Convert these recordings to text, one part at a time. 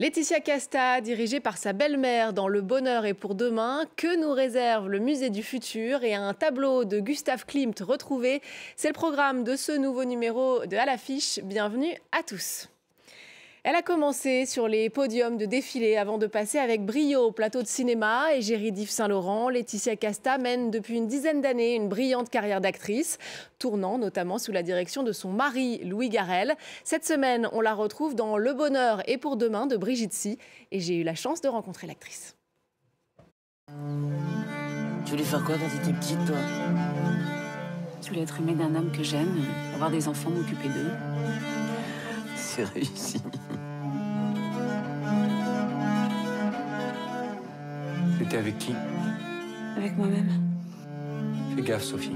Laetitia Casta, dirigée par sa belle-mère dans Le Bonheur est pour demain, que nous réserve le Musée du Futur et un tableau de Gustav Klimt retrouvé. C'est le programme de ce nouveau numéro de À l'affiche. Bienvenue à tous. Elle a commencé sur les podiums de défilé avant de passer avec brio au plateau de cinéma. Égérie d'Yves Saint-Laurent, Laetitia Casta mène depuis une dizaine d'années une brillante carrière d'actrice, tournant notamment sous la direction de son mari Louis Garrel. Cette semaine, on la retrouve dans Le Bonheur est pour demain de Brigitte Si et j'ai eu la chance de rencontrer l'actrice. Tu voulais faire quoi quand t'étais petite, toi? Je voulais être aimée d'un homme que j'aime, avoir des enfants, m'occuper d'eux. C'est réussi. T'étais avec qui? Avec moi-même. Fais gaffe, Sophie.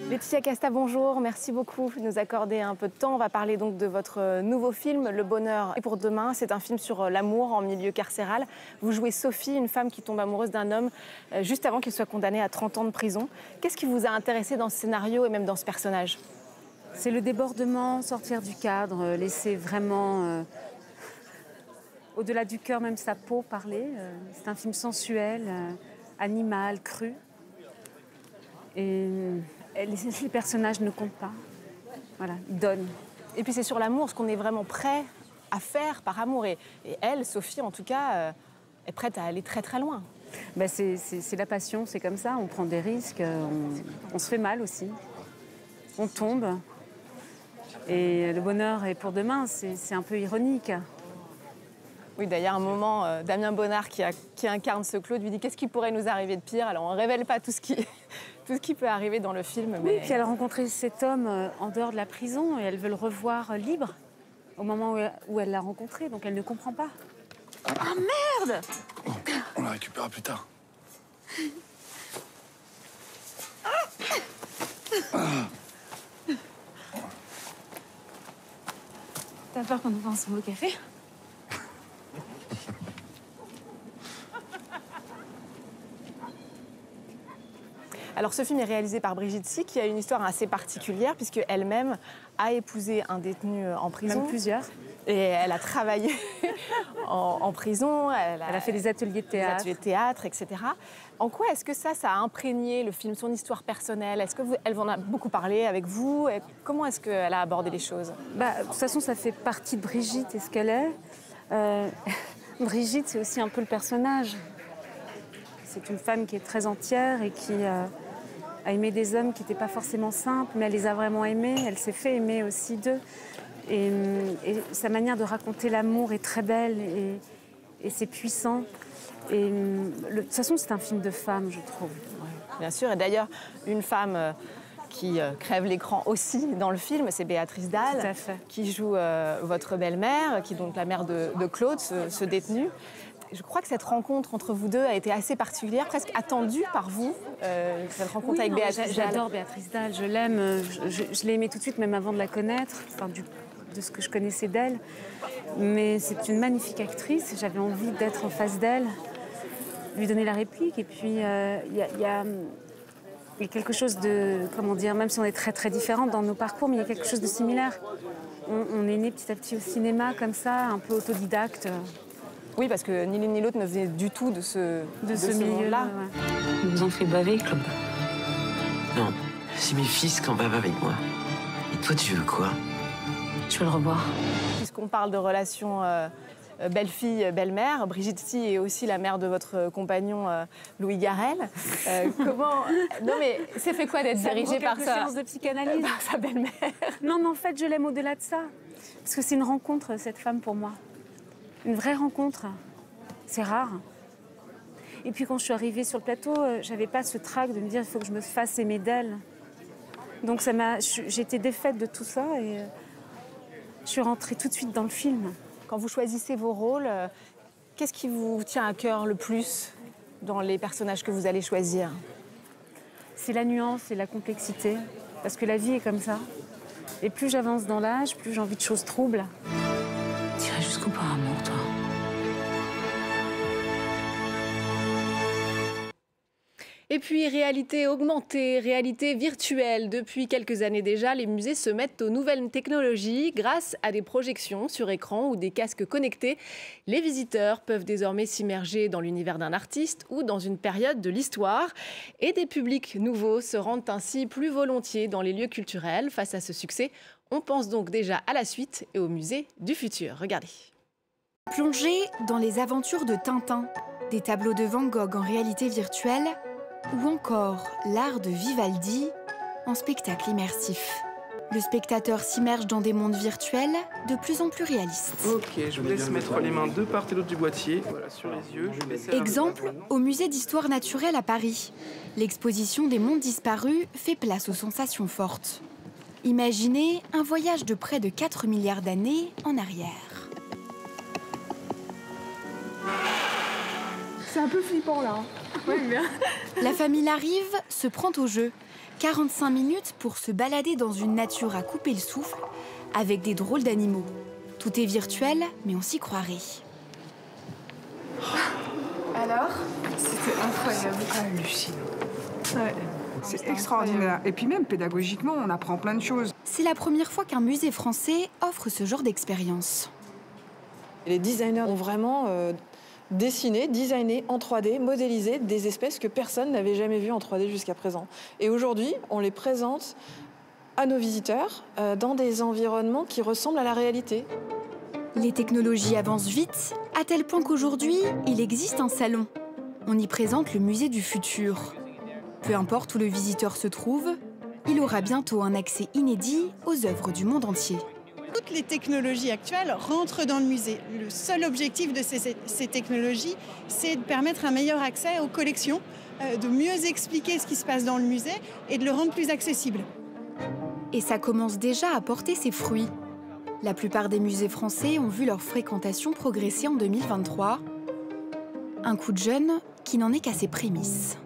Laetitia Casta, bonjour. Merci beaucoup de nous accorder un peu de temps. On va parler donc de votre nouveau film, Le Bonheur est pour demain. C'est un film sur l'amour en milieu carcéral. Vous jouez Sophie, une femme qui tombe amoureuse d'un homme juste avant qu'il soit condamné à 30 ans de prison. Qu'est-ce qui vous a intéressé dans ce scénario et même dans ce personnage? C'est le débordement, sortir du cadre, laisser vraiment, au-delà du cœur, même sa peau parler. C'est un film sensuel, animal, cru. Et les personnages ne comptent pas. Voilà, ils donnent. Et puis c'est sur l'amour, ce qu'on est vraiment prêt à faire par amour. Et elle, Sophie, en tout cas, est prête à aller très très loin. Ben c'est la passion, c'est comme ça. On prend des risques, on se fait mal aussi. On tombe. Et le bonheur est pour demain, c'est un peu ironique. Oui, d'ailleurs, à un moment, Damien Bonnard, qui incarne ce Claude, lui dit « Qu'est-ce qui pourrait nous arriver de pire ?» Alors, on ne révèle pas tout ce qui peut arriver dans le film. Mais... Oui, puis elle a rencontré cet homme en dehors de la prison et elle veut le revoir libre au moment où elle l'a rencontré, donc elle ne comprend pas. Ah merde! On la récupérera plus tard. T'as peur qu'on nous vende son beau café? Alors, ce film est réalisé par Brigitte Si, qui a une histoire assez particulière, puisque elle-même a épousé un détenu en prison. Même plusieurs. Et elle a travaillé en prison. Elle a fait des ateliers de théâtre. Des ateliers de théâtre, etc. En quoi est-ce que ça a imprégné le film, son histoire personnelle? Est-ce qu'elle en a beaucoup parlé avec vous? Et comment est-ce qu'elle a abordé les choses? De toute façon, ça fait partie de Brigitte et ce qu'elle est. Brigitte, c'est aussi un peu le personnage. C'est une femme qui est très entière et qui a aimé des hommes qui n'étaient pas forcément simples, mais elle les a vraiment aimés. Elle s'est fait aimer aussi d'eux. Et sa manière de raconter l'amour est très belle et c'est puissant. Et de toute façon, c'est un film de femme, je trouve. Ouais, bien sûr. Et d'ailleurs, une femme qui crève l'écran aussi dans le film, c'est Béatrice Dalle, tout à fait, qui joue votre belle-mère, qui est donc la mère de Claude, ce détenu. Je crois que cette rencontre entre vous deux a été assez particulière, presque attendue par vous, cette rencontre avec Béatrice Dalle. J'adore Béatrice Dalle, je l'aime, je l'ai aimée tout de suite, même avant de la connaître, enfin, de ce que je connaissais d'elle. Mais c'est une magnifique actrice, j'avais envie d'être en face d'elle, lui donner la réplique. Et puis, il y a quelque chose de, comment dire, même si on est très très différentes dans nos parcours, mais il y a quelque chose de similaire. On est nés petit à petit au cinéma, comme ça, un peu autodidacte. Oui, parce que ni l'une ni l'autre ne venait du tout de ce milieu-là. Ouais. Ils nous ont fait baver, Claude. Non, c'est mes fils qui en bavent avec moi. Et toi, tu veux quoi? Je veux le revoir. Puisqu'on parle de relations belle-fille, belle-mère, Brigitte Si est aussi la mère de votre compagnon Louis Garrel. Comment... Non mais c'est fait quoi d'être dirigée par séance de psychanalyse par sa belle-mère? Non, mais en fait, je l'aime au-delà de ça. Parce que c'est une rencontre, cette femme, pour moi. Une vraie rencontre. C'est rare. Et puis quand je suis arrivée sur le plateau, j'avais pas ce trac de me dire il faut que je me fasse aimer d'elle. Donc j'ai été défaite de tout ça et je suis rentrée tout de suite dans le film. Quand vous choisissez vos rôles, qu'est-ce qui vous tient à cœur le plus dans les personnages que vous allez choisir? C'est la nuance et la complexité. Parce que la vie est comme ça. Et plus j'avance dans l'âge, plus j'ai envie de choses troubles. T'irais jusqu'au par amour, toi. Et puis, réalité augmentée, réalité virtuelle. Depuis quelques années déjà, les musées se mettent aux nouvelles technologies grâce à des projections sur écran ou des casques connectés. Les visiteurs peuvent désormais s'immerger dans l'univers d'un artiste ou dans une période de l'histoire. Et des publics nouveaux se rendent ainsi plus volontiers dans les lieux culturels. Face à ce succès, on pense donc déjà à la suite et au musée du futur. Regardez. Plongez dans les aventures de Tintin, des tableaux de Van Gogh en réalité virtuelle, ou encore l'art de Vivaldi en spectacle immersif. Le spectateur s'immerge dans des mondes virtuels de plus en plus réalistes. Ok, je vous laisse mettre les mains de part et d'autre du boîtier, voilà, sur les yeux. Exemple, au musée d'histoire naturelle à Paris. L'exposition des mondes disparus fait place aux sensations fortes. Imaginez un voyage de près de 4 milliards d'années en arrière. C'est un peu flippant là. Oui, bien. La famille Larive se prend au jeu. 45 minutes pour se balader dans une nature à couper le souffle avec des drôles d'animaux. Tout est virtuel, mais on s'y croirait. Alors? C'était incroyable. Hallucinant. Ouais. C'est extraordinaire. Et puis même pédagogiquement, on apprend plein de choses. C'est la première fois qu'un musée français offre ce genre d'expérience. Les designers ont vraiment dessiné, designé en 3D, modélisé des espèces que personne n'avait jamais vues en 3D jusqu'à présent. Et aujourd'hui, on les présente à nos visiteurs dans des environnements qui ressemblent à la réalité. Les technologies avancent vite, à tel point qu'aujourd'hui, il existe un salon. On y présente le musée du futur. Peu importe où le visiteur se trouve, il aura bientôt un accès inédit aux œuvres du monde entier. Toutes les technologies actuelles rentrent dans le musée. Le seul objectif de ces technologies, c'est de permettre un meilleur accès aux collections, de mieux expliquer ce qui se passe dans le musée et de le rendre plus accessible. Et ça commence déjà à porter ses fruits. La plupart des musées français ont vu leur fréquentation progresser en 2023. Un coup de jeune qui n'en est qu'à ses prémices.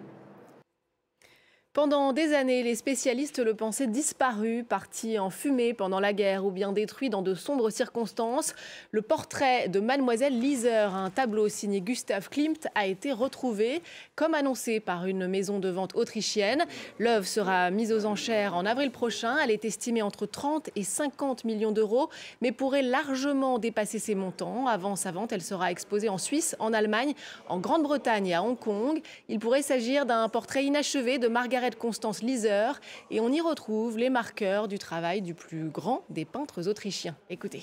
Pendant des années, les spécialistes le pensaient disparu, parti en fumée pendant la guerre ou bien détruit dans de sombres circonstances. Le portrait de Mademoiselle Lizer, un tableau signé Gustav Klimt, a été retrouvé, comme annoncé par une maison de vente autrichienne. L'œuvre sera mise aux enchères en avril prochain. Elle est estimée entre 30 et 50 millions d'euros, mais pourrait largement dépasser ces montants. Avant sa vente, elle sera exposée en Suisse, en Allemagne, en Grande-Bretagne et à Hong Kong. Il pourrait s'agir d'un portrait inachevé de Margaret Constance Lizer, et on y retrouve les marqueurs du travail du plus grand des peintres autrichiens. Écoutez.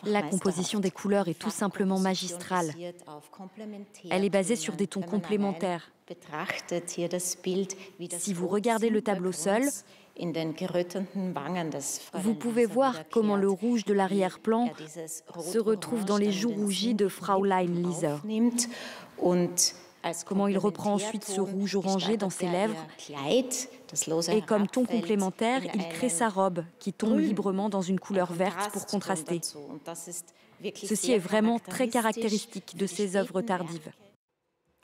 La composition des couleurs est tout simplement magistrale. Elle est basée sur des tons complémentaires. Si vous regardez le tableau seul, vous pouvez voir comment le rouge de l'arrière-plan se retrouve dans les joues rougies de Fraulein Lizer. Comment il reprend ensuite ce rouge orangé dans ses lèvres. Et comme ton complémentaire, il crée sa robe qui tombe librement dans une couleur verte pour contraster. Ceci est vraiment très caractéristique de ces œuvres tardives.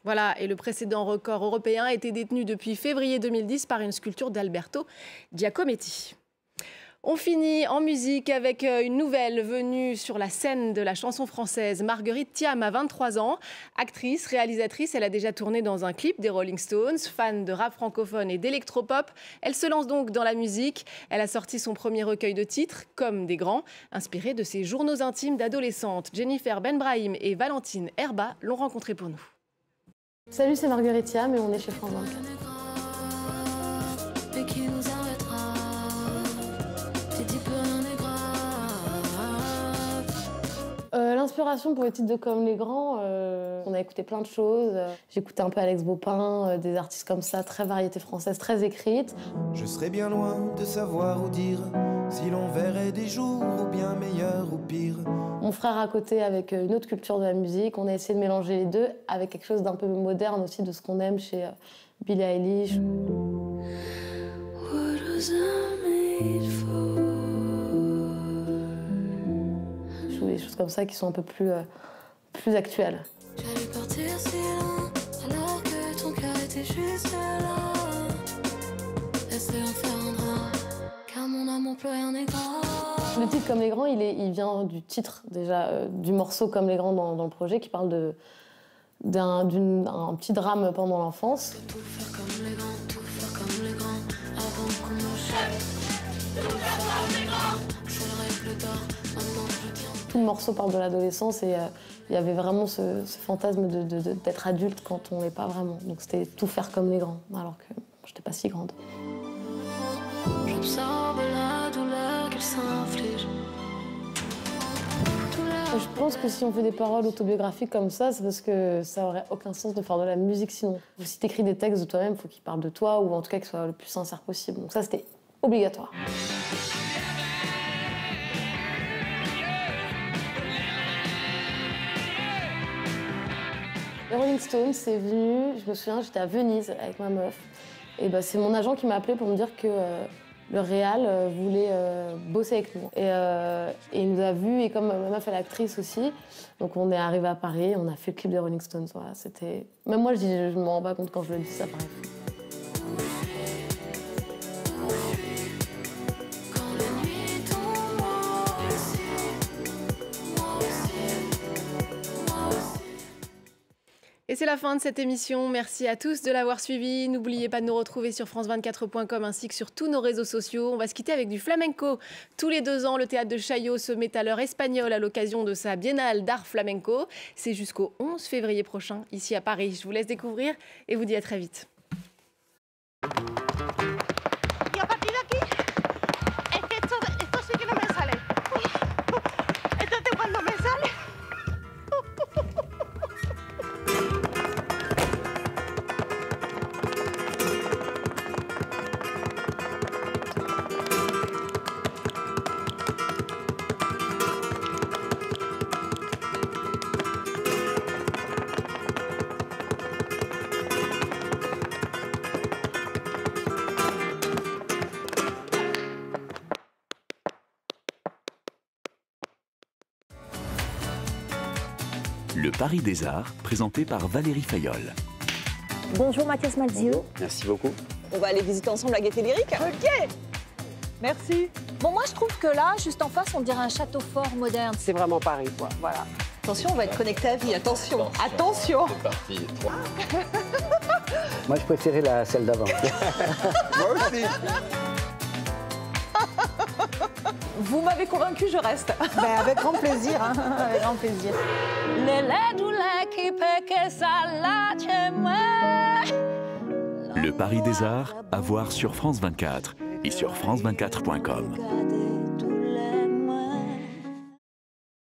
Voilà, et le précédent record européen a été détenu depuis février 2010 par une sculpture d'Alberto Giacometti. On finit en musique avec une nouvelle venue sur la scène de la chanson française. Marguerite Thiam a 23 ans. Actrice, réalisatrice, elle a déjà tourné dans un clip des Rolling Stones. Fan de rap francophone et d'électropop, elle se lance donc dans la musique. Elle a sorti son premier recueil de titres, Comme des grands, inspiré de ses journaux intimes d'adolescente. Jennifer Benbrahim et Valentine Herba l'ont rencontrée pour nous. Salut, c'est Marguerite Thiam et on est chez France 24. L'inspiration pour le titre de Comme les grands, on a écouté plein de choses. J'écoutais un peu Alex Baupin, des artistes comme ça, très variété française, très écrite. Je serais bien loin de savoir où dire si l'on verrait des jours ou bien meilleurs ou pires. Mon frère à côté avec une autre culture de la musique, on a essayé de mélanger les deux avec quelque chose d'un peu moderne aussi de ce qu'on aime chez Billie Eilish. Des choses comme ça qui sont un peu plus actuelles. J'allais partir si loin, alors que ton cœur était juste là. Laissez en faire un drap, car mon amour plus rien n'est grave. Le titre Comme les grands, il vient du titre déjà, du morceau Comme les grands dans le projet, qui parle d'un petit drame pendant l'enfance. Tout le morceau parle de l'adolescence et il y avait vraiment ce fantasme d'être adulte quand on n'est pas vraiment. Donc c'était tout faire comme les grands, alors que je n'étais pas si grande. J'absorbe la douleur qu'elle s'inflige. Je pense que si on fait des paroles autobiographiques comme ça, c'est parce que ça aurait aucun sens de faire de la musique sinon. Si tu écris des textes de toi-même, il faut qu'ils parlent de toi ou en tout cas qu'ils soient le plus sincères possible. Donc ça, c'était obligatoire. Les Rolling Stones, c'est venu, je me souviens, j'étais à Venise avec ma meuf. Et bah, c'est mon agent qui m'a appelé pour me dire que le réal voulait bosser avec nous. Et il nous a vus, et comme ma meuf est l'actrice aussi, donc on est arrivé à Paris, on a fait le clip des Rolling Stones. Voilà, c'était... Même moi, je ne me rends pas compte quand je le dis, ça paraît fou. Et c'est la fin de cette émission. Merci à tous de l'avoir suivi. N'oubliez pas de nous retrouver sur france24.com ainsi que sur tous nos réseaux sociaux. On va se quitter avec du flamenco. Tous les 2 ans, le théâtre de Chaillot se met à l'heure espagnole à l'occasion de sa biennale d'art flamenco. C'est jusqu'au 11 février prochain, ici à Paris. Je vous laisse découvrir et vous dis à très vite. Le Paris des Arts, présenté par Valérie Fayolle. Bonjour Mathias Malzieu. Merci beaucoup. On va aller visiter ensemble la Gaîté Lyrique. Ok. Merci. Bon, moi je trouve que là, juste en face, on dirait un château fort moderne. C'est vraiment Paris, quoi. Voilà. Attention, on va être connecté à vie. Attention. Attention. C'est parti. Moi, je préférais celle d'avant. Moi aussi. Vous m'avez convaincu, je reste. Ben, avec grand plaisir, hein. Avec grand plaisir. Le Paris des Arts, à voir sur France 24 et sur france24.com.